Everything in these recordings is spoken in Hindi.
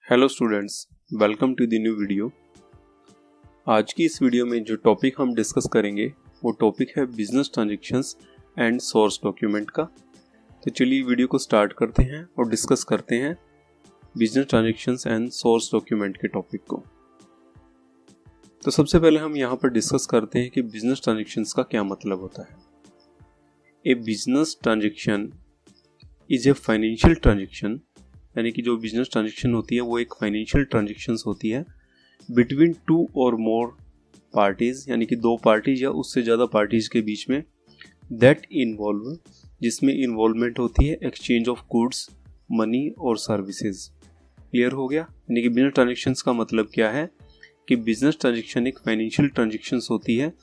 Hello students, welcome to the new video. आज की इस वीडियो में जो टॉपिक हम डिस्कस करेंगे वो टॉपिक है business transactions and source document का। तो चलिए वीडियो को स्टार्ट करते हैं और डिस्कस करते हैं business transactions and source document के टॉपिक को। तो सबसे पहले हम यहाँ पर डिस्कस करते हैं कि बिजनेस ट्रांजैक्शंस का क्या मतलब होता है। A business transaction is a financial transaction, यानी कि जो बिजनेस ट्रांजैक्शन होती है वो एक फाइनेंशियल ट्रांजैक्शंस होती है बिटवीन टू और मोर पार्टीज, यानी कि दो पार्टीज या उससे ज़्यादा पार्टीज के बीच में, दैट इन्वॉल्व, जिसमें इन्वॉल्वमेंट होती है एक्सचेंज ऑफ गुड्स, मनी और सर्विसेज। क्लियर हो गया। यानी कि बिजनेस ट्रांजैक्शंस का मतलब क्या है कि बिजनेस ट्रांजैक्शन एक फाइनेंशियल ट्रांजैक्शंस होती है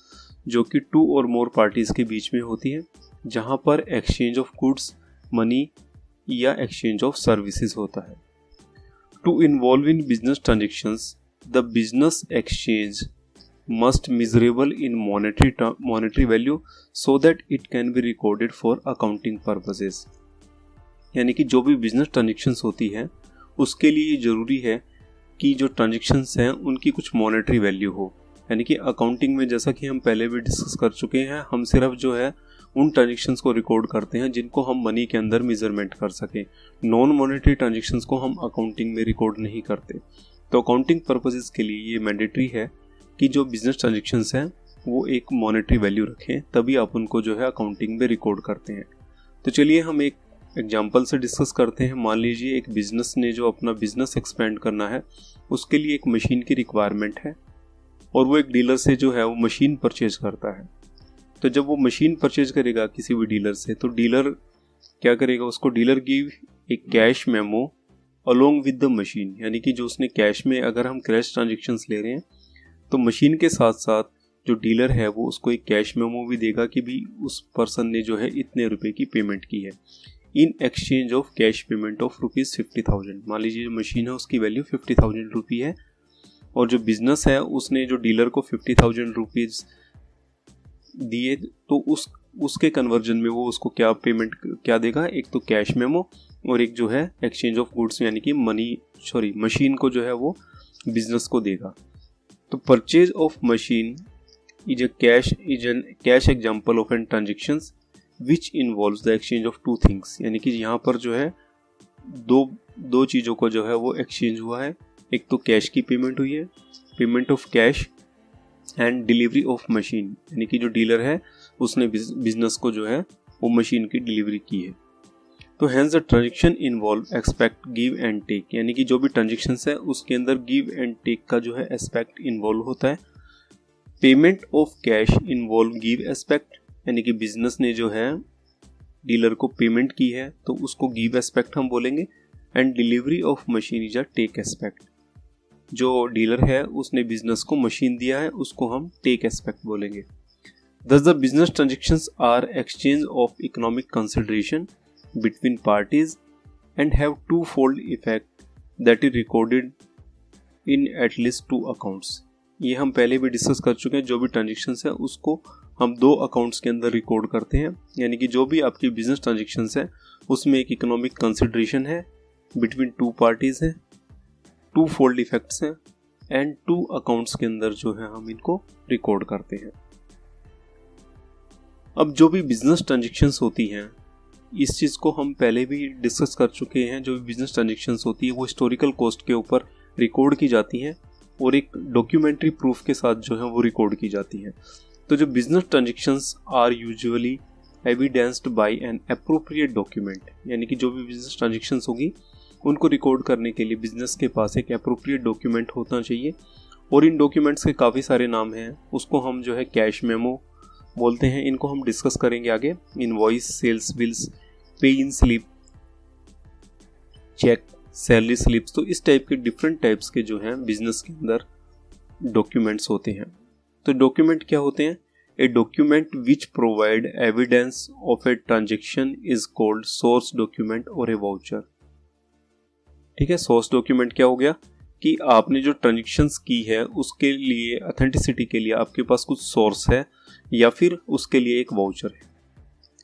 जो कि टू और मोर पार्टीज के बीच में होती है, जहाँ पर एक्सचेंज ऑफ गुड्स, मनी या एक्सचेंज ऑफ सर्विसेज होता है। To involve in business transactions the business exchange must measurable in monetary value so that it can be recorded for accounting purposes. यानी कि जो भी बिजनेस ट्रांजैक्शंस होती है उसके लिए ये जरूरी है कि जो ट्रांजैक्शंस हैं उनकी कुछ मॉनेटरी वैल्यू हो। यानी कि अकाउंटिंग में, जैसा कि हम पहले भी डिस्कस कर चुके हैं, हम सिर्फ जो है उन ट्रांजैक्शंस को रिकॉर्ड करते हैं जिनको हम मनी के अंदर मेजरमेंट कर सकें। नॉन मॉनेटरी ट्रांजैक्शंस को हम अकाउंटिंग में रिकॉर्ड नहीं करते। तो अकाउंटिंग पर्पसेस के लिए ये मैंडेटरी है कि जो बिजनेस ट्रांजैक्शंस हैं वो एक मॉनेटरी वैल्यू रखें, तभी आप उनको जो है अकाउंटिंग में रिकॉर्ड करते हैं। तो चलिए हम एक एग्जाम्पल से डिस्कस करते हैं। मान लीजिए एक बिजनेस ने जो अपना बिजनेस एक्सपेंड करना है उसके लिए एक मशीन की रिक्वायरमेंट है और वो एक डीलर से जो है वो मशीन परचेज करता है। तो जब वो मशीन परचेज करेगा किसी भी डीलर से, तो डीलर क्या करेगा, उसको डीलर गिव एक cash memo along with the machine. यानी कि जो उसने कैश में, अगर हम कैश ट्रांजैक्शंस ले रहे हैं तो मशीन के साथ साथ जो डीलर है वो उसको एक कैश मेमो भी देगा कि भी उस पर्सन ने जो है इतने रुपए की पेमेंट की है in exchange of cash payment of ₹50,000। मान लीजिए जो मशीन है उसकी वैल्यू 50,000 रुपी है और जो बिजनेस है उसने जो डीलर को 50,000 रुपीज दिए, तो उसके कन्वर्जन में वो उसको क्या पेमेंट क्या देगा, एक तो कैश मेमो और एक जो है एक्सचेंज ऑफ गुड्स, यानी कि मशीन को जो है वो बिजनेस को देगा। तो purchase of machine is an cash example of an transactions which involves the exchange of two things. यानी कि यहाँ पर जो है दो चीज़ों को जो है वो एक्सचेंज हुआ है। एक तो कैश की पेमेंट हुई है, payment of cash, and delivery of machine, यानी कि जो डीलर है उसने बिजनेस को जो है वो मशीन की डिलीवरी की है। तो hence the transaction involve expect give and take, यानी कि जो भी ट्रांजैक्शंस है उसके अंदर गिव एंड टेक का जो है एस्पेक्ट इन्वॉल्व होता है। Payment of cash involve give aspect, यानी कि बिजनेस ने जो है डीलर को पेमेंट की है तो उसको गिव एस्पेक्ट हम बोलेंगे। And delivery of machine is a take aspect, जो डीलर है उसने बिजनेस को मशीन दिया है उसको हम टेक एस्पेक्ट बोलेंगे। Thus the business transactions are exchange of economic consideration between parties and have twofold effect that is recorded in at least two accounts। ये हम पहले भी डिस्कस कर चुके हैं। जो भी ट्रांजेक्शन्स है उसको हम दो अकाउंट्स के अंदर रिकॉर्ड करते हैं। यानी कि जो भी आपकी बिजनेस ट्रांजेक्शन्स है उसमें एक इकोनॉमिक कंसिडरेशन है, बिटवीन टू पार्टीज है, टू फोल्ड इफेक्ट्स हैं एंड टू अकाउंट्स के अंदर जो है हम इनको रिकॉर्ड करते हैं। अब जो भी बिजनेस ट्रांजैक्शंस होती हैं इस चीज़ को हम पहले भी डिस्कस कर चुके हैं। जो भी बिजनेस ट्रांजैक्शंस होती है वो हिस्टोरिकल कॉस्ट के ऊपर रिकॉर्ड की जाती हैं और एक डॉक्यूमेंट्री प्रूफ के साथ जो है वो रिकॉर्ड की जाती हैं। तो जो business transactions are usually evidenced by an appropriate document, यानी कि जो भी बिजनेस ट्रांजैक्शंस होगी उनको रिकॉर्ड करने के लिए बिजनेस के पास एक एप्रोप्रिएट डॉक्यूमेंट होना चाहिए। और इन डॉक्यूमेंट्स के काफ़ी सारे नाम हैं, उसको हम जो है कैश मेमो बोलते हैं। इनको हम डिस्कस करेंगे आगे। इनवॉइस, सेल्स बिल्स, पे in slip, check, salary slips, तो इस टाइप के डिफरेंट टाइप्स के जो हैं बिजनेस के अंदर डॉक्यूमेंट्स होते हैं। तो डॉक्यूमेंट क्या होते हैं? A document which provide evidence of a transaction is called source document और ए वाउचर। ठीक है, सोर्स डॉक्यूमेंट क्या हो गया कि आपने जो ट्रांजेक्शन्स की है उसके लिए ऑथेंटिसिटी के लिए आपके पास कुछ सोर्स है या फिर उसके लिए एक वाउचर है।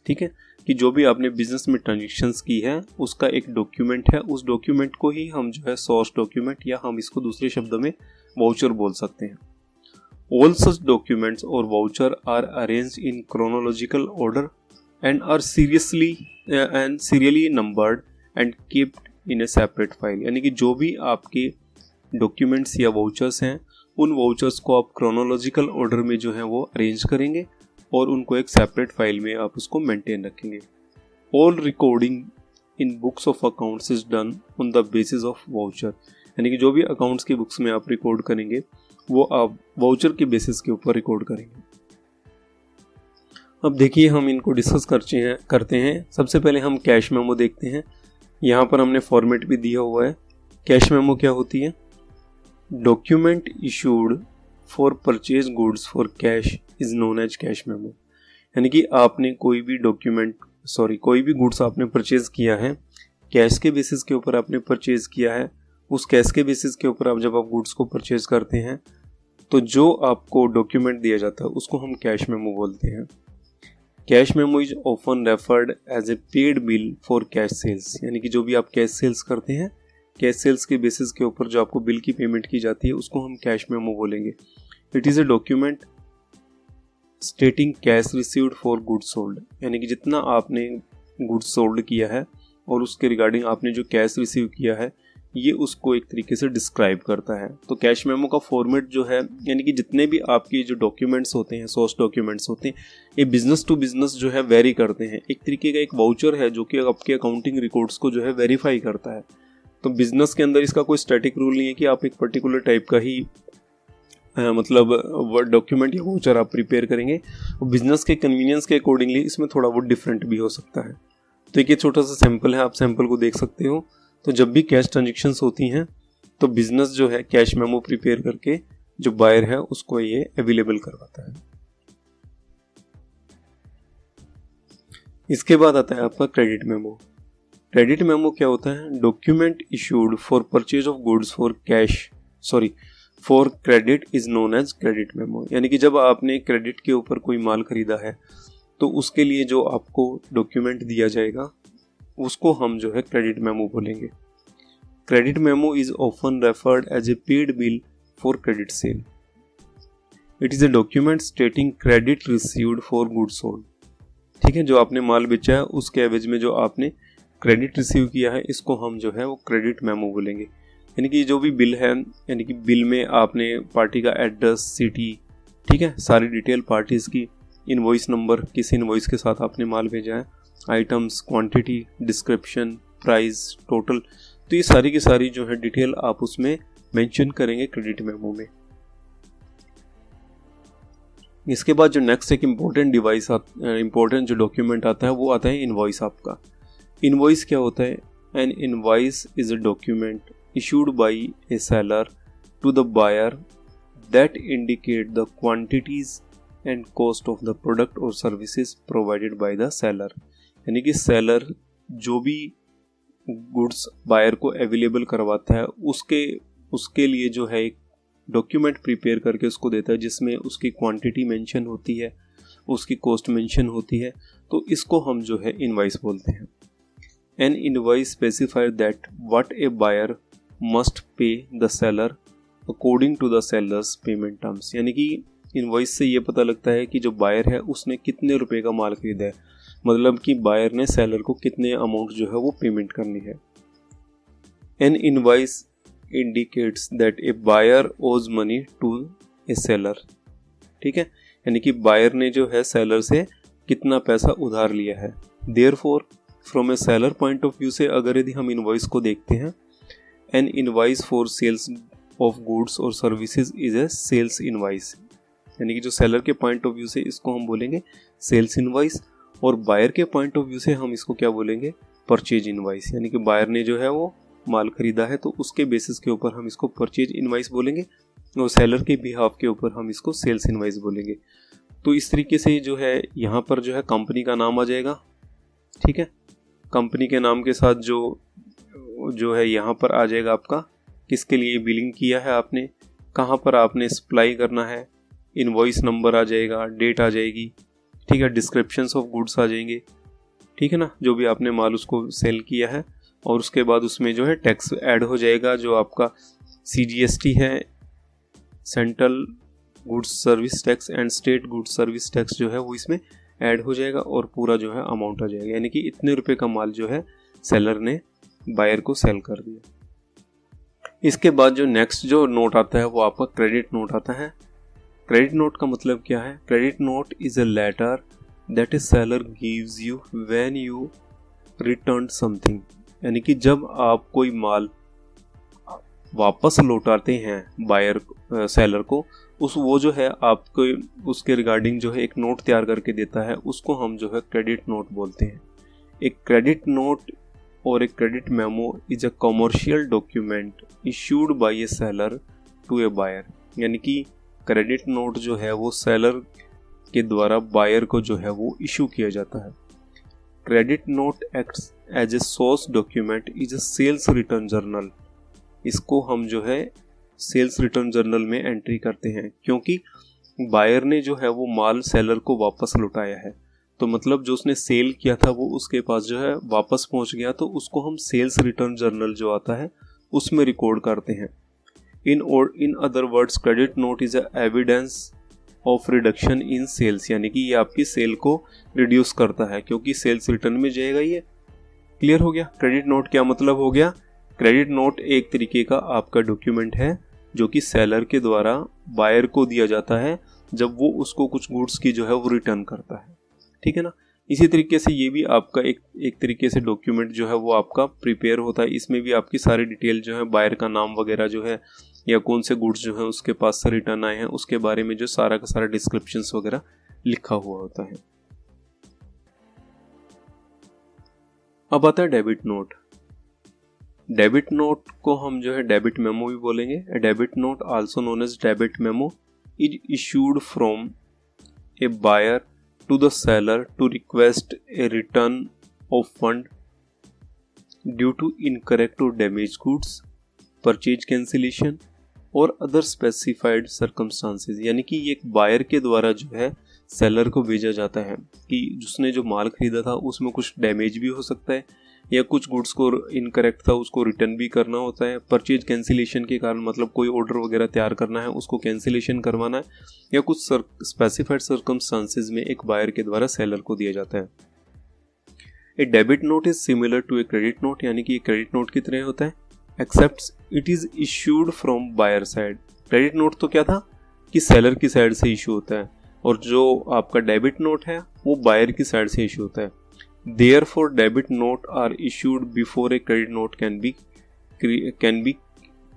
ठीक है, कि जो भी आपने बिजनेस में ट्रांजेक्शन्स की है उसका एक डॉक्यूमेंट है, उस डॉक्यूमेंट को ही हम जो है सोर्स डॉक्यूमेंट या हम इसको दूसरे शब्दों में वाउचर बोल सकते हैं। All such documents or voucher are arranged in chronological order and are serially numbered and kept in a separate file। यानी कि जो भी आपके डॉक्यूमेंट्स या वाउचर्स हैं उन वाउचर्स को आप क्रोनोलॉजिकल ऑर्डर में जो है वो अरेंज करेंगे और उनको एक सेपरेट फाइल में आप उसको मेंटेन रखेंगे। All recording in books of accounts is done on the basis of voucher. यानी कि जो भी अकाउंट्स की बुक्स में आप रिकॉर्ड करेंगे वो आप वाउचर के बेसिस के ऊपर रिकॉर्ड करेंगे। अब देखिए हम इनको डिस्कस करते हैं। सबसे पहले हम कैश मेमो देखते हैं। यहाँ पर हमने फॉर्मेट भी दिया हुआ है। कैश मेमो क्या होती है? Document issued for purchase goods for cash is known as cash memo. यानी कि आपने कोई भी गुड्स आपने परचेज किया है, कैश के बेसिस के ऊपर आपने परचेज किया है। उस कैश के बेसिस के ऊपर जब आप गुड्स को परचेज करते हैं तो जो आपको डॉक्यूमेंट दिया जाता है उसको हम कैश मेमो बोलते हैं। Cash memo is often referred as a paid bill for cash sales. यानी कि जो भी आप कैश सेल्स करते हैं, कैश सेल्स के बेसिस के ऊपर जो आपको बिल की पेमेंट की जाती है उसको हम कैश मेमो बोलेंगे। It is a document स्टेटिंग cash received for goods sold. यानी कि जितना आपने गुड्स सोल्ड किया है और उसके रिगार्डिंग आपने जो कैश रिसीव किया है ये उसको एक तरीके से डिस्क्राइब करता है। तो कैश मेमो का फॉर्मेट जो है, यानी कि जितने भी आपके जो डॉक्यूमेंट्स होते हैं, सोर्स डॉक्यूमेंट्स होते हैं, ये बिजनेस टू बिजनेस जो है वेरी करते हैं। एक तरीके का एक वाउचर है जो कि आपके अकाउंटिंग रिकॉर्ड्स को जो है वेरीफाई करता है। तो बिजनेस के अंदर इसका कोई स्टैटिक रूल नहीं है कि आप एक पर्टिकुलर टाइप का ही मतलब डॉक्यूमेंट या वाउचर आप प्रिपेयर करेंगे। और बिजनेस के कन्वीनियंस के अकॉर्डिंगली इसमें थोड़ा वो डिफरेंट भी हो सकता है। तो एक ये छोटा सा सैंपल है, आप सैंपल को देख सकते हो। तो जब भी कैश ट्रांजेक्शन्स होती हैं तो बिजनेस जो है कैश मेमो प्रिपेयर करके जो बायर है उसको ये अवेलेबल करवाता है। इसके बाद आता है आपका क्रेडिट मेमो। क्रेडिट मेमो क्या होता है? Document issued for purchase of goods for credit is known as credit memo. यानी कि जब आपने क्रेडिट के ऊपर कोई माल खरीदा है तो उसके लिए जो आपको डॉक्यूमेंट दिया जाएगा उसको हम जो है क्रेडिट मेमो बोलेंगे। Credit memo is often referred as a paid bill for credit sale. It is a document stating credit received for goods sold. ठीक है, जो आपने माल बेचा है उसके एवज में जो आपने क्रेडिट रिसीव किया है इसको हम जो है वो क्रेडिट मेमो बोलेंगे। यानी कि जो भी बिल है, यानी कि बिल में आपने पार्टी का एड्रेस, सिटी, ठीक है, सारी डिटेल पार्टीज की, इनवॉइस नंबर, किस इनवॉइस के साथ आपने माल भेजा है, items, quantity, description, price, total, तो ये सारी की सारी जो है डिटेल आप उसमें मेंशन करेंगे क्रेडिट मेमो में। इसके बाद जो नेक्स्ट एक इम्पोर्टेंट जो डॉक्यूमेंट आता है वो आता है इनवॉइस आपका। इनवॉइस क्या होता है? An invoice is a document issued by a seller to the buyer that indicate the quantities and cost of the product or services provided by the seller। यानी कि सेलर जो भी गुड्स बायर को अवेलेबल करवाता है उसके लिए जो है एक डॉक्यूमेंट प्रिपेयर करके उसको देता है जिसमें उसकी क्वांटिटी मेंशन होती है, उसकी कॉस्ट मेंशन होती है। तो इसको हम जो है इनवॉइस बोलते हैं। An invoice specify that what a buyer must pay the seller according to the seller's payment terms. यानी कि इनवॉइस से ये पता लगता है कि जो बायर है उसने कितने रुपए का माल खरीदा है, मतलब कि बायर ने सेलर को कितने अमाउंट जो है वो पेमेंट करनी है। An invoice indicates that a buyer owes money to a seller. ठीक है, यानी कि बायर ने जो है सेलर से कितना पैसा उधार लिया है। Therefore from a seller point of view से अगर यदि हम इनवॉइस को देखते हैं, an invoice for sales of goods और services is a sales invoice. यानी कि जो सेलर के पॉइंट ऑफ व्यू से इसको हम बोलेंगे सेल्स इनवॉइस, और बायर के पॉइंट ऑफ व्यू से हम इसको क्या बोलेंगे? Purchase invoice. यानी कि बायर ने जो है वो माल खरीदा है तो उसके बेसिस के ऊपर हम इसको परचेज इनवॉइस बोलेंगे, और सेलर के बिहाफ के ऊपर हम इसको सेल्स इनवॉइस बोलेंगे। तो इस तरीके से जो है यहाँ पर जो है कंपनी का नाम आ जाएगा। ठीक है, कंपनी के नाम के साथ जो है यहाँ पर आ जाएगा आपका किसके लिए बिलिंग किया है आपने, कहाँ पर आपने सप्लाई करना है, इनवॉइस नंबर आ जाएगा, डेट आ जाएगी, ठीक है, डिस्क्रिप्शंस ऑफ गुड्स आ जाएंगे, ठीक है ना, जो भी आपने माल उसको सेल किया है, और उसके बाद उसमें जो है टैक्स ऐड हो जाएगा, जो आपका CGST है, central goods service tax and state goods service tax जो है वो इसमें ऐड हो जाएगा और पूरा जो है अमाउंट आ जाएगा, यानी कि इतने रुपए का माल जो है सेलर ने बायर को सेल कर दिया। इसके बाद जो नेक्स्ट जो नोट आता है वो आपका क्रेडिट नोट आता है। क्रेडिट नोट का मतलब क्या है? Credit note is a letter that a seller gives you when you return something, यानी कि जब आप कोई माल वापस लौटाते हैं बायर सेलर को, वो जो है आपको उसके रिगार्डिंग जो है एक नोट तैयार करके देता है, उसको हम जो है क्रेडिट नोट बोलते हैं। एक क्रेडिट नोट और एक credit memo is a commercial document issued by a seller to a buyer, यानी कि क्रेडिट नोट जो है वो सेलर के द्वारा बायर को जो है वो इशू किया जाता है। Credit note acts as a source document is a sales return journal, इसको हम जो है सेल्स रिटर्न जर्नल में एंट्री करते हैं, क्योंकि बायर ने जो है वो माल सेलर को वापस लौटाया है, तो मतलब जो उसने सेल किया था वो उसके पास जो है वापस पहुंच गया, तो उसको हम सेल्स रिटर्न जर्नल जो आता है उसमें रिकॉर्ड करते हैं। In other words credit note is a evidence of reduction in sales, यानी कि ये आपकी सेल को रिड्यूस करता है, क्योंकि सेल्स रिटर्न में जाएगा ये। क्लियर हो गया क्रेडिट नोट क्या मतलब हो गया? क्रेडिट नोट एक तरीके का आपका डॉक्यूमेंट है जो कि सेलर के द्वारा बायर को दिया जाता है जब वो उसको कुछ गुड्स की जो है वो रिटर्न करता है, ठीक है ना। इसी तरीके से ये भी आपका एक तरीके से डॉक्यूमेंट जो है वो आपका प्रिपेयर होता है, इसमें भी आपकी सारी डिटेल जो है, बायर का नाम वगैरह जो है, या कौन से गुड्स जो है उसके पास से रिटर्न आए हैं उसके बारे में जो सारा का सारा डिस्क्रिप्शंस वगैरह लिखा हुआ होता है। अब आता है डेबिट नोट। डेबिट नोट को हम जो है डेबिट मेमो भी बोलेंगे। Debit note also known as debit memo is issued from a buyer to the seller to request a return of fund due to incorrect or damage goods, purchase cancellation or other specified circumstances, यानी कि ये एक बायर के द्वारा जो है सेलर को भेजा जाता है कि जिसने जो माल खरीदा था उसमें कुछ डैमेज भी हो सकता है, या कुछ गुड्स को इनकरेक्ट था उसको रिटर्न भी करना होता है, परचेज कैंसिलेशन के कारण मतलब कोई ऑर्डर वगैरह तैयार करना है उसको कैंसिलेशन करवाना है, या कुछ स्पेसिफाइड सर्कमस्टांसेस में एक बायर के द्वारा सेलर को दिया जाता है। A debit note is similar to a credit note, यानी कि क्रेडिट नोट की तरह होता है, except it is issued from buyer side. Credit note तो क्या था कि सेलर की साइड से इशू होता है, और जो आपका डेबिट नोट है वो बायर की साइड से इशू होता है। Therefore, debit note are issued before a credit note can be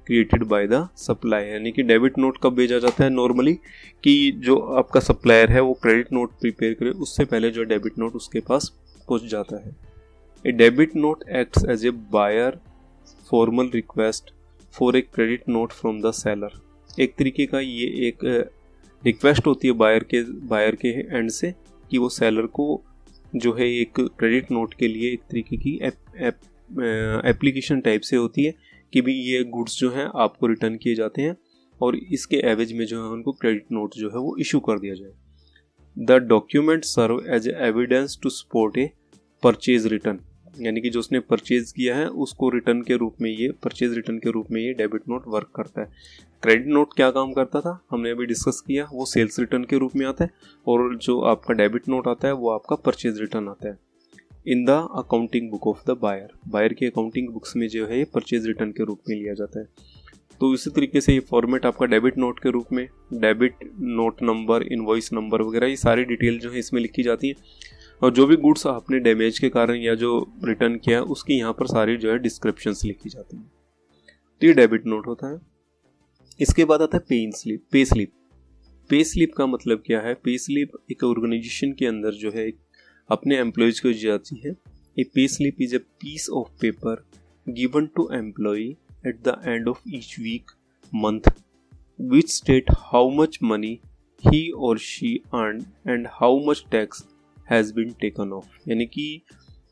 created by the supplier, यानी कि डेबिट नोट कब भेजा जाता है नॉर्मली कि जो आपका सप्लायर है वो क्रेडिट नोट प्रिपेयर करे उससे पहले जो डेबिट नोट उसके पास पहुंच जाता है। A debit note acts as a buyer formal request for a credit note from the seller, एक तरीके का ये एक रिक्वेस्ट होती है बायर के एंड से कि वो सेलर को जो है एक क्रेडिट नोट के लिए एक तरीके की एप्लीकेशन टाइप से होती है कि भी ये गुड्स जो हैं आपको रिटर्न किए जाते हैं और इसके एवज में जो है उनको क्रेडिट नोट जो है वो इशू कर दिया जाए। The document serve as evidence to support a purchase return, यानी कि जो उसने परचेज किया है उसको रिटर्न के रूप में ये परचेज रिटर्न के रूप में ये डेबिट नोट वर्क करता है। क्रेडिट नोट क्या काम करता था हमने अभी डिस्कस किया, वो सेल्स रिटर्न के रूप में आता है, और जो आपका डेबिट नोट आता है वो आपका परचेज रिटर्न आता है। In the accounting book of the buyer की अकाउंटिंग बुक्स में जो है ये परचेज रिटर्न के रूप में लिया जाता है। तो इसी तरीके से ये फॉर्मेट आपका डेबिट नोट के रूप में, debit note number, invoice number वगैरह ये सारी डिटेल जो है इसमें लिखी जाती है, और जो भी गुड्स आपने डैमेज के कारण या जो रिटर्न किया है उसकी यहाँ पर सारी जो है डिस्क्रिप्शंस लिखी जाती हैं। तो ये डेबिट नोट होता है। इसके बाद आता है पे स्लिप। पे स्लिप का मतलब क्या है? पे स्लिप एक ऑर्गेनाइजेशन के अंदर जो है अपने एम्प्लॉयज को दी जाती है। A pay slip is a piece of paper given to employ at the end of each week month which state how much money he और she earn and how much tax has been taken off, यानी कि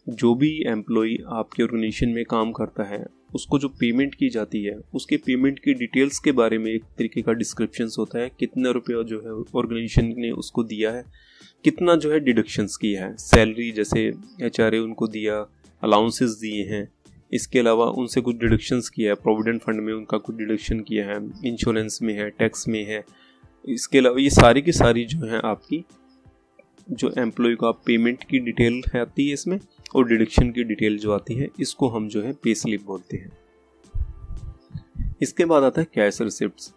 जो भी एम्प्लॉय आपके ऑर्गेनाइजेशन में काम करता है उसको जो पेमेंट की जाती है उसके पेमेंट की डिटेल्स के बारे में एक तरीके का डिस्क्रिप्शंस होता है, कितना रुपया जो है ऑर्गेनाइजेशन ने उसको दिया है, कितना जो है डिडक्शंस किया है, सैलरी जैसे HRA उनको दिया, अलाउंसेस दिए हैं, इसके अलावा उनसे कुछ डिडक्शंस किया है, प्रोविडेंट फंड में उनका कुछ डिडक्शन किया है, इंश्योरेंस में है, टैक्स में है, इसके अलावा ये सारी की सारी जो है आपकी जो एम्प्लॉय का पेमेंट की डिटेल है आती है इसमें, और डिडक्शन की डिटेल जो आती है इसको हम जो है पे स्लिप बोलते हैं। इसके बाद आता है कैश रिसिप्ट्स।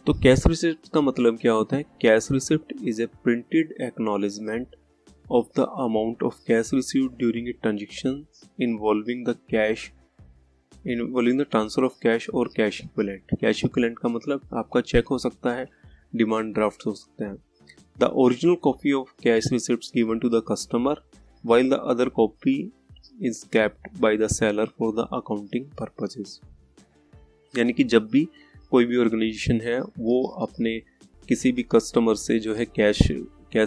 तो कैश रिसिप्ट का मतलब क्या होता है? Cash receipt is a printed acknowledgement of the amount of cash received during a transaction involving the transfer of cash और कैश इक्विवेलेंट। कैश इक्विवेलेंट का मतलब आपका चेक हो सकता है, डिमांड ड्राफ्ट हो सकते हैं। The original copy of cash receipts given to the customer, while the other copy is kept by the seller for the accounting purposes। यानी कि जब भी कोई भी ऑर्गेनाइजेशन है वो अपने किसी भी कस्टमर से जो है कैश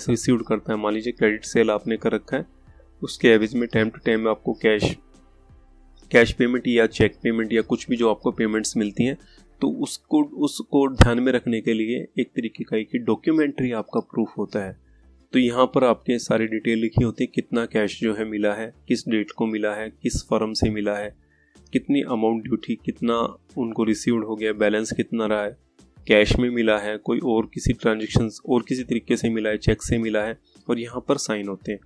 रिसीव करता है, मान लीजिए क्रेडिट सेल आपने कर रखा है, उसके एवज में टाइम टू टाइम आपको कैश पेमेंट या चेक पेमेंट या कुछ भी जो आपको पेमेंट्स मिलती हैं, तो उसको ध्यान में रखने के लिए एक तरीके का एक डॉक्यूमेंट्री आपका प्रूफ होता है। तो यहाँ पर आपके सारी डिटेल लिखी होती है, कितना कैश जो है मिला है, किस डेट को मिला है, किस फर्म से मिला है, कितनी अमाउंट ड्यू थी, कितना उनको रिसीव्ड हो गया, बैलेंस कितना रहा है, कैश में मिला है, कोई और किसी ट्रांजेक्शन और किसी तरीके से मिला है, चेक से मिला है, और यहाँ पर साइन होते हैं।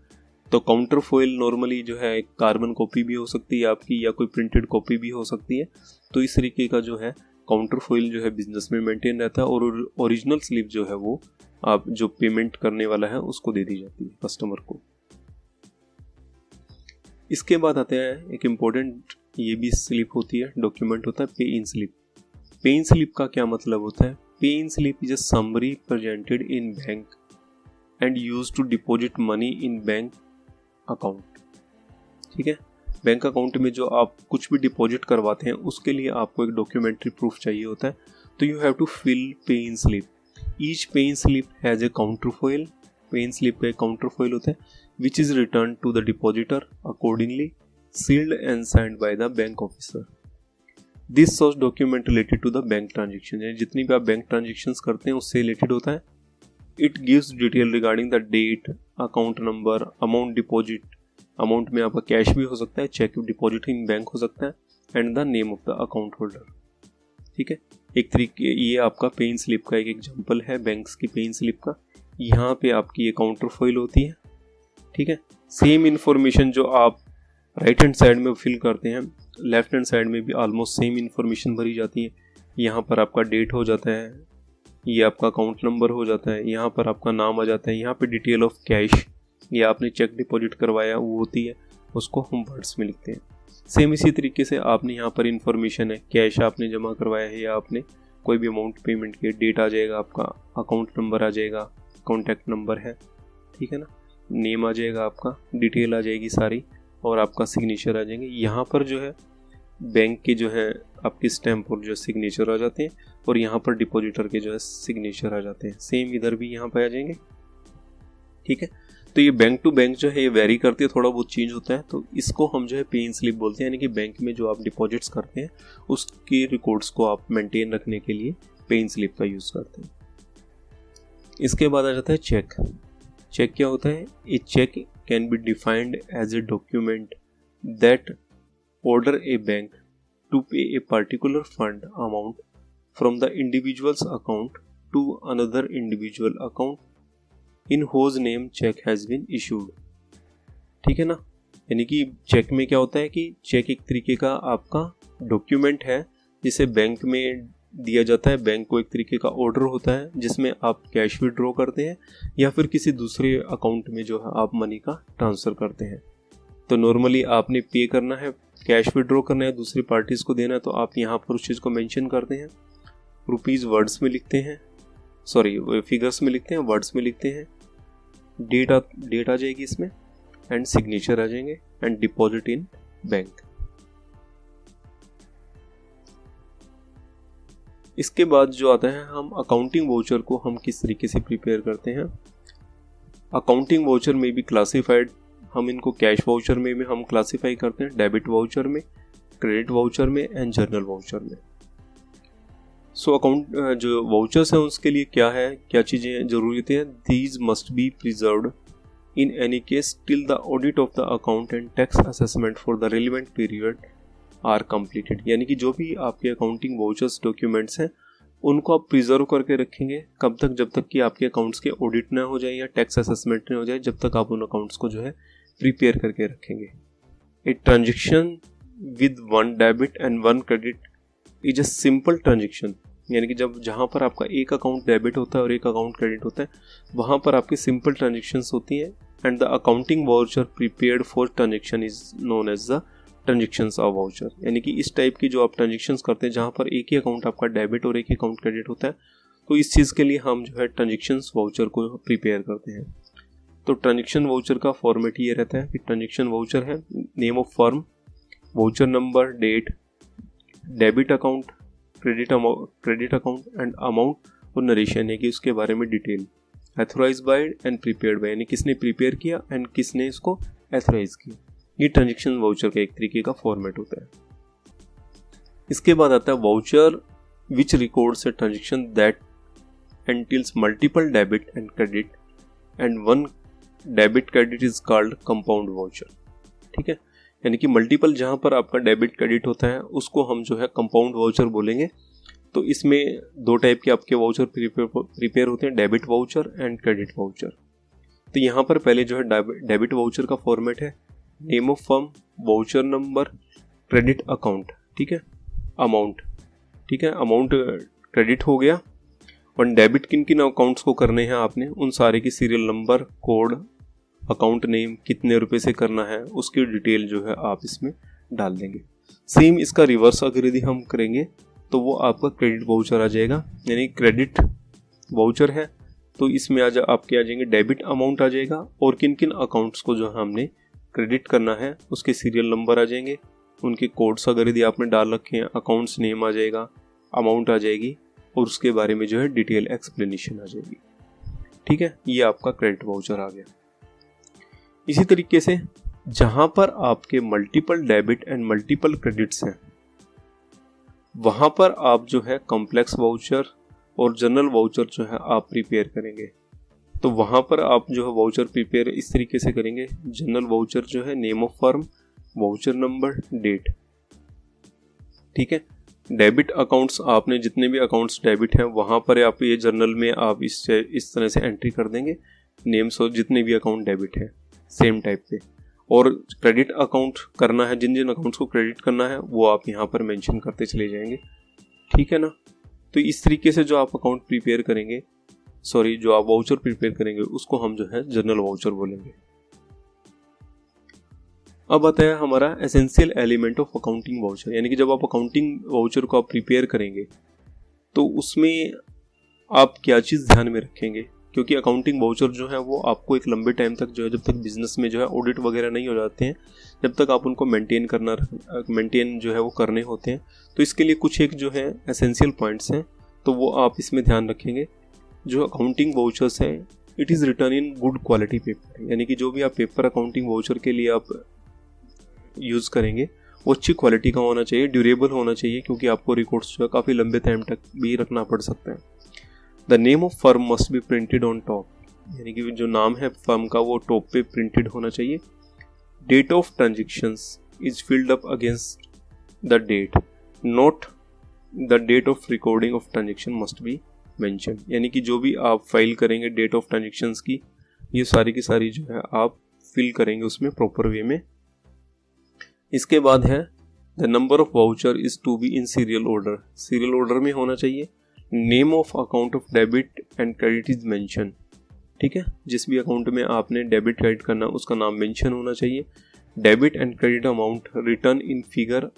तो काउंटर फॉइल नॉर्मली जो है एक कार्बन कॉपी भी हो सकती है आपकी, या कोई प्रिंटेड कॉपी भी हो सकती है। तो इस तरीके का जो है काउंटर फॉइल जो है बिजनेस में मेंटेन रहता है, और ओरिजिनल स्लिप जो है वो आप जो पेमेंट करने वाला है उसको दे दी जाती है कस्टमर को। इसके बाद आते हैं एक इम्पोर्टेंट ये भी स्लिप होती है, डॉक्यूमेंट होता है पे इन स्लिप। पे इन स्लिप का क्या मतलब होता है? Pay in slip is a summary presented in bank and used to deposit money in bank account. ठीक है, बैंक अकाउंट में जो आप कुछ भी डिपॉजिट करवाते हैं उसके लिए आपको एक डॉक्यूमेंट्री प्रूफ चाहिए होता है। तो यू हैव टू फिल पे in slip. Each pay in slip has a counterfoil. Pay in slip का एक काउंटर फॉइल होता है which is return to the depositor accordingly sealed and signed by the bank officer. This shows document related to the bank transaction, यानी जितनी भी आप बैंक ट्रांजेक्शन करते हैं उससे रिलेटेड होता है। It gives detail regarding the date, account number, amount deposit, amount में आपका कैश भी हो सकता है, चेक डिपॉजिट इन बैंक हो सकता है, and the name of the account holder. ठीक है, एक तरीके ये आपका पे इन स्लिप का एक एग्जांपल है बैंक्स की पे इन स्लिप का। यहाँ पे आपकी ये काउंटर फॉइल होती है। ठीक है, सेम इन्फॉर्मेशन जो आप राइट हैंड साइड में फिल करते हैं, लेफ्ट हैंड साइड में भी ऑलमोस्ट सेम इन्फॉर्मेशन भरी जाती है। यहाँ पर आपका डेट हो जाता है, ये आपका अकाउंट नंबर हो जाता है, यहाँ पर आपका नाम आ जाता है, यहाँ पे डिटेल ऑफ कैश या आपने चेक डिपॉजिट करवाया वो होती है, उसको हम वर्ड्स में लिखते हैं। सेम इसी तरीके से आपने यहाँ पर इन्फॉर्मेशन है, कैश आपने जमा करवाया है या आपने कोई भी अमाउंट पेमेंट की, डेट आ जाएगा, आपका अकाउंट नंबर आ जाएगा, कॉन्टैक्ट नंबर है, ठीक है ना, नेम आ जाएगा, आपका डिटेल आ जाएगी सारी, और आपका सिग्नेचर आ जाएंगे। यहाँ पर जो है बैंक के जो है आपके स्टैम्प और जो सिग्नेचर आ जाते हैं, और यहाँ पर डिपॉजिटर के जो है सिग्नेचर आ जाते हैं। सेम इधर भी यहाँ पर आ जाएंगे। ठीक है, तो ये बैंक टू बैंक जो है ये वेरी करती है, थोड़ा बहुत चेंज होता है। तो इसको हम जो है पे इन स्लिप बोलते हैं, यानी कि बैंक में जो आप डिपॉजिट्स करते हैं उसके रिकॉर्ड्स को आप मेंटेन रखने के लिए पे इन स्लिप का यूज़ करते हैं। इसके बाद आ जाता है चेक। चेक क्या होता है? A cheque can be defined as a document that order a bank to pay a particular fund amount from the individual's account to another individual account in whose name check has been issued। ठीक है ना, यानी कि चेक में क्या होता है कि चेक एक तरीके का आपका डॉक्यूमेंट है जिसे बैंक में दिया जाता है। बैंक को एक तरीके का ऑर्डर होता है जिसमें आप कैश विड्रॉ करते हैं या फिर किसी दूसरे अकाउंट में जो है आप मनी का ट्रांसफ़र करते हैं। तो नॉर्मली आपने पे करना है, कैश विड्रॉ करना है, दूसरी पार्टीज को देना है, तो आप यहाँ पर उस चीज़ को मेंशन करते हैं। रुपीज़ वर्ड्स में लिखते हैं, सॉरी फिगर्स में लिखते हैं, वर्ड्स में लिखते हैं, डेट आ जाएगी इसमें, एंड सिग्नेचर आ जाएंगे, एंड डिपॉजिट इन बैंक। इसके बाद जो आता है हम अकाउंटिंग वाउचर को हम किस तरीके से प्रिपेयर करते हैं। अकाउंटिंग वाउचर में भी क्लासिफाइड, हम इनको कैश वाउचर में भी हम क्लासिफाई करते हैं, डेबिट वाउचर में, क्रेडिट वाउचर में एंड जर्नल वाउचर में। सो अकाउंट जो वाउचर्स हैं उसके लिए क्या है, क्या चीज़ें ज़रूरत है, these must be preserved in any case till the audit of the account and tax assessment for the relevant period are completed। यानी कि जो भी आपके अकाउंटिंग वाउचर्स डॉक्यूमेंट्स हैं उनको आप प्रिजर्व करके रखेंगे कब तक, जब तक कि आपके अकाउंट्स के ऑडिट ना हो जाए या टैक्स असेसमेंट ना हो जाए, जब तक आप उन अकाउंट्स को जो है प्रिपेयर करके रखेंगे। A transaction with one debit and one credit is a simple transaction, यानी कि जब जहाँ पर आपका एक अकाउंट डेबिट होता है और एक अकाउंट क्रेडिट होता है वहाँ पर आपकी सिंपल ट्रांजेक्शन्स होती हैं and the accounting voucher prepared for transaction is known as the transactions of voucher. यानी कि इस टाइप की जो आप ट्रांजेक्शन्स करते हैं जहाँ पर एक ही अकाउंट आपका डेबिट और एक ही अकाउंट क्रेडिट होता है, तो इस चीज़ के लिए हम जो है ट्रांजेक्शन्स वाउचर को प्रिपेयर करते हैं। तो ट्रांजेक्शन वाउचर का फॉर्मेट ये रहता है कि ट्रांजेक्शन वाउचर है name of firm, voucher number, date, debit account, credit account and amount और नरेशन है कि उसके बारे में detail, authorise by and prepared by, यानी किसने प्रिपेयर किया एंड किसने इसको एथोराइज किया। ये ट्रांजेक्शन वाउचर का एक तरीके का फॉर्मेट होता है। इसके बाद आता है voucher which records a transaction that Antilles multiple debit and credit and one debit credit is called compound voucher. ठीक है, यानी कि मल्टीपल जहाँ पर आपका डेबिट क्रेडिट होता है उसको हम जो है कंपाउंड वाउचर बोलेंगे। तो इसमें दो टाइप के आपके वाउचर प्रिपेयर होते हैं, debit voucher and credit voucher. तो यहाँ पर पहले जो है डेबिट वाउचर का फॉर्मेट है name of firm, voucher number, credit account, ठीक है, अमाउंट, ठीक है, अमाउंट क्रेडिट हो गया। और डेबिट किन किन अकाउंट्स को करने हैं आपने, उन सारे की serial number, code, account name, कितने रुपए से करना है उसकी डिटेल जो है आप इसमें डाल देंगे। सेम इसका रिवर्स अगर यदि हम करेंगे तो वो आपका क्रेडिट वाउचर आ जाएगा। यानी क्रेडिट वाउचर है तो इसमें आपके आ जाएंगे डेबिट अमाउंट आ जाएगा और किन किन अकाउंट्स को जो हमने क्रेडिट करना है उसके सीरियल नंबर आ जाएंगे, उनके कोड्स अगर यदि आपने डाल रखे हैं, अकाउंट्स नेम आ जाएगा, अमाउंट आ जाएगी और उसके बारे में जो है डिटेल एक्सप्लेनेशन आ जाएगी। ठीक है, ये आपका क्रेडिट वाउचर आ गया। इसी तरीके से जहां पर आपके multiple debit and multiple credits हैं वहां पर आप जो है कॉम्प्लेक्स वाउचर और जनरल वाउचर जो है आप प्रिपेयर करेंगे। तो वहां पर आप जो है वाउचर प्रिपेयर इस तरीके से करेंगे, जनरल वाउचर जो है name of firm, voucher number, date, ठीक है। डेबिट अकाउंट्स आपने जितने भी अकाउंट्स डेबिट हैं वहां पर आप ये जर्नल में आप इस तरह से एंट्री कर देंगे, नेम्स और जितने भी अकाउंट डेबिट है सेम टाइप पे। और क्रेडिट अकाउंट करना है, जिन जिन अकाउंट्स को क्रेडिट करना है वो आप यहाँ पर मेंशन करते चले जाएंगे, ठीक है ना। तो इस तरीके से जो आप अकाउंट प्रिपेयर करेंगे, जो आप वाउचर प्रिपेयर करेंगे उसको हम जो है जनरल वाउचर बोलेंगे। अब आता है हमारा essential element of accounting voucher, यानी कि जब आप अकाउंटिंग वाउचर को आप प्रिपेयर करेंगे तो उसमें आप क्या चीज़ ध्यान में रखेंगे, क्योंकि अकाउंटिंग वाउचर जो है वो आपको एक लंबे टाइम तक जो है, जब तक बिजनेस में जो है ऑडिट वगैरह नहीं हो जाते हैं, जब तक आप उनको मेंटेन जो है वो करने होते हैं। तो इसके लिए कुछ एक जो है एसेंशियल पॉइंट्स हैं, तो वो आप इसमें ध्यान रखेंगे। जो अकाउंटिंग वाउचर्स है it is return in good quality paper, यानी कि जो भी आप पेपर अकाउंटिंग वाउचर के लिए आप यूज़ करेंगे वो अच्छी क्वालिटी का होना चाहिए, ड्यूरेबल होना चाहिए, क्योंकि आपको रिकॉर्ड्स जो है काफ़ी लंबे टाइम तक भी रखना पड़ सकता है। The name of firm must be printed on top, यानी कि जो नाम है फर्म का वो टॉप पे प्रिंटेड होना चाहिए। Date of transactions is filled up against the date, not the date of recording of transaction must be mention, यानी कि जो भी आप फाइल करेंगे डेट ऑफ ट्रांजेक्शंस की, ये सारी की सारी जो है आप फिल करेंगे उसमें प्रॉपर वे में। इसके बाद है the number of voucher is to be in serial order, serial order में होना चाहिए। Name of account of debit and credit is mention, ठीक है, जिस भी अकाउंट में आपने डेबिट क्रेडिट करना उसका नाम मेंशन होना चाहिए। Debit and credit amount return in figure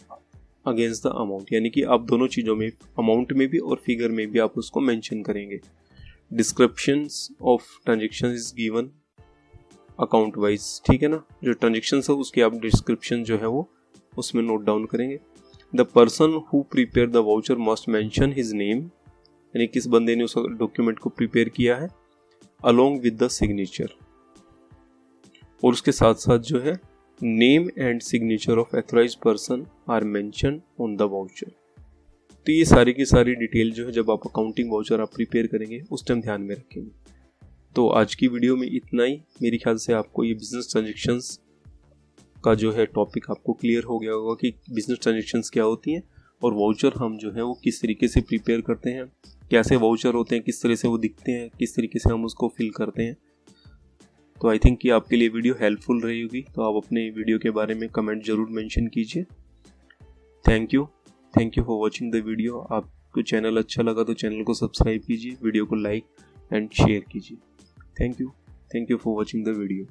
against the amount, यानी कि आप दोनों चीज़ों में, अमाउंट में भी और फिगर में भी आप उसको मेंशन करेंगे। Descriptions of transaction is given account wise, ठीक है ना, जो ट्रांजेक्शन है उसकी आप डिस्क्रिप्शन जो है वो उसमें नोट डाउन करेंगे। The person who prepare the voucher must mention his name, यानी किस बंदे ने उस डॉक्यूमेंट को प्रिपेयर किया है, अलोंग विद द सिग्नेचर, और उसके साथ साथ जो है name and signature of authorized person are mentioned on the voucher. तो ये सारी की सारी डिटेल जो है जब आप अकाउंटिंग वाउचर आप प्रिपेयर करेंगे उस टाइम ध्यान में रखेंगे। तो आज की वीडियो में इतना ही। मेरे ख्याल से आपको ये बिजनेस ट्रांजैक्शंस का जो है टॉपिक आपको क्लियर हो गया होगा कि बिजनेस ट्रांजैक्शंस क्या होती हैं और वाउचर हम जो है वो किस तरीके से प्रिपेयर करते हैं, कैसे वाउचर होते हैं, किस तरह से वो दिखते हैं, किस तरीके से हम उसको फिल करते हैं। तो आई थिंक कि आपके लिए वीडियो हेल्पफुल रही होगी। तो आप अपने वीडियो के बारे में कमेंट जरूर मेंशन कीजिए। Thank you for watching the video. आपको चैनल अच्छा लगा तो चैनल को सब्सक्राइब कीजिए, वीडियो को लाइक एंड शेयर कीजिए। Thank you for watching the video.